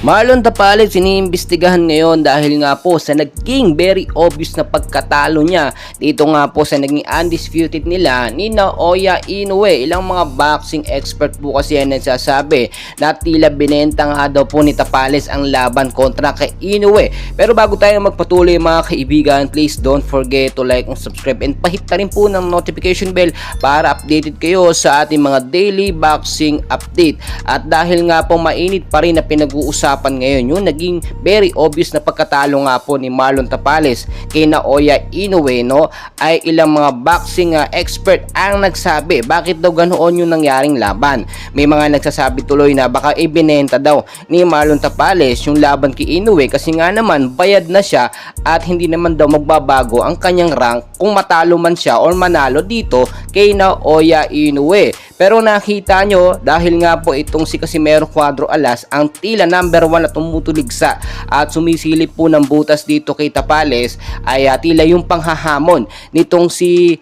Marlon Tapales iniimbestigahan ngayon dahil nga po sa naging very obvious na pagkatalo niya dito nga po sa naging undisputed nila ni Naoya Inoue. Ilang mga boxing expert po kasi yan nagsasabi na tila binenta nga daw po ni Tapales ang laban kontra kay Inoue. Pero bago tayo magpatuloy mga kaibigan, please don't forget to like and subscribe and pahit na rin po ng notification bell para updated kayo sa ating mga daily boxing update. At dahil nga po mainit pa rin na pinag-uusapan ngayon yung naging very obvious na pagkatalo nga po ni Marlon Tapales kay Naoya Inoue, no, ay ilang mga boxing expert ang nagsabi bakit daw ganoon yung nangyaring laban. May mga nagsasabi tuloy na baka ibinenta daw ni Marlon Tapales yung laban kay Inoue kasi nga naman bayad na siya at hindi naman daw magbabago ang kanyang rank kung matalo man siya or manalo dito kay Naoya Inoue. Pero nakita nyo dahil nga po itong si Casimero Cuadro Alas ang tila number 1 na tumutuligsa at sumisilip po ng butas dito kay Tapales ay tila yung panghahamon nitong si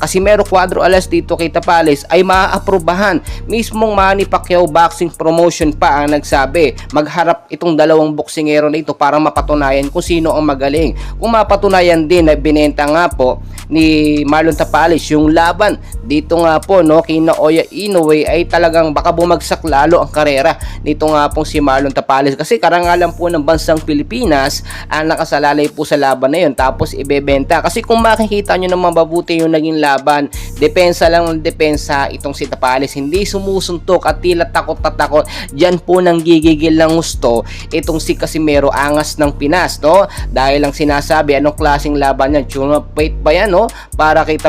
Casimero Cuadro Alas dito kay Tapales ay maaaprobahan. Mismong Manny Pacquiao Boxing Promotion pa ang nagsabi magharap itong dalawang boksingero na ito para mapatunayan kung sino ang magaling. Kung mapatunayan din na binenta nga po ni Marlon Tapales yung laban dito nga po, no, kay Naoya Inoue ay talagang baka bumagsak lalo ang karera nito nga pong si Marlon Tapales kasi karangalan po ng bansang Pilipinas ang nakasalalay po sa laban na yun tapos ibebenta. Kasi kung makikita nyo naman mabuti yung naging laban, depensa lang ng depensa itong si Tapales, hindi sumusuntok at tila takot na takot. Diyan po nang gigigil ng gusto itong si Casimero Angas ng Pinas, no, dahil lang sinasabi anong klaseng laban yan, tuna fight ba yan, no, para kay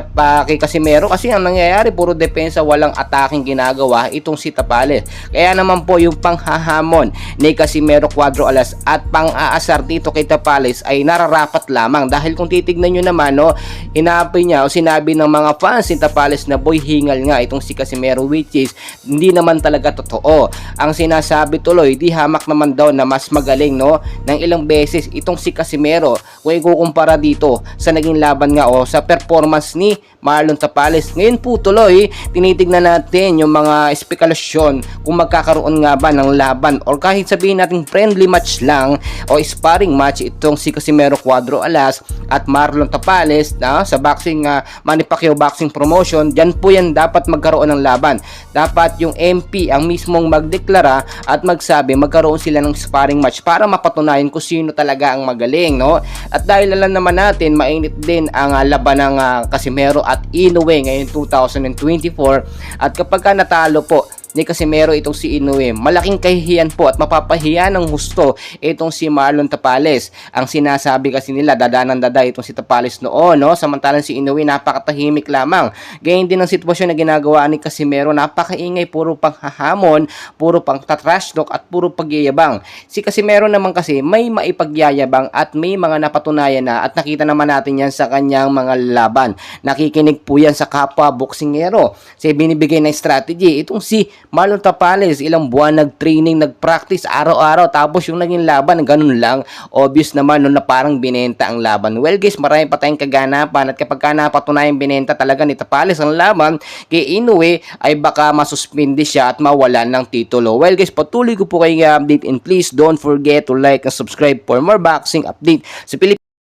Casimero kasi ang nangyayari puro depensa, walang ataking ginagawa itong si Tapales. Kaya naman po yung panghahamon ni Casimero Cuadro Alas at pang-aasar dito kay Tapales ay nararapat lamang dahil kung titignan nyo naman, no, inaapay niya o sinabi ng mga fans ni Tapales na boy hingal nga itong si Casimero, which is hindi naman talaga totoo. Ang sinasabi tuloy di hamak naman daw na mas magaling, no, ng ilang beses itong si Casimero kung ikukumpara dito sa naging laban nga o sa performance ni Marlon Tapales. Ngayon po tuloy tinitignan natin yung mga espekulasyon kung magkakaroon nga ba ng laban or kahit sabihin natin friendly match lang o sparring match itong si Casimero Cuadro Alas at Marlon Tapales na sa boxing Manny Pacquiao Boxing Promotion. Diyan po yan dapat magkaroon ng laban. Dapat yung MP ang mismong magdeklara at magsabi magkaroon sila ng sparring match para mapatunayan kung sino talaga ang magaling, no? At dahil alam naman natin mainit din ang laban ng Casimero at Inoue ngayon 2024 at kapag natalo po ni Casimero itong si Inoue, malaking kahihiyan po at mapapahiya ng husto itong si Marlon Tapales. Ang sinasabi kasi nila dadanang-dada itong si Tapales noon, no? Samantalang si Inoue napakatahimik lamang. Ganyan din ang sitwasyon na ginagawa ni Casimero, napakaingay, puro panghahamon, puro pang trash talk at puro pagyayabang. Si Casimero naman kasi may maipagyayabang at may mga napatunayan na at nakita naman natin yan sa kanyang mga laban. Nakikinig po yan sa kapwa boksingero. Kasi binibigay na strategy itong si Marlon Tapales, ilang buwan nag-training, nag-practice araw-araw tapos yung naging laban ganun lang. Obvious naman no, na parang binenta ang laban. Well guys, marami pa tayong kaganapan at kapag napatunayan binenta talaga ni Tapales ang laban kay Inoue ay baka masuspindi siya at mawalan ng titulo. Well guys, patuloy ko po kayo i-update and please don't forget to like and subscribe for more boxing update sa Pilipinas.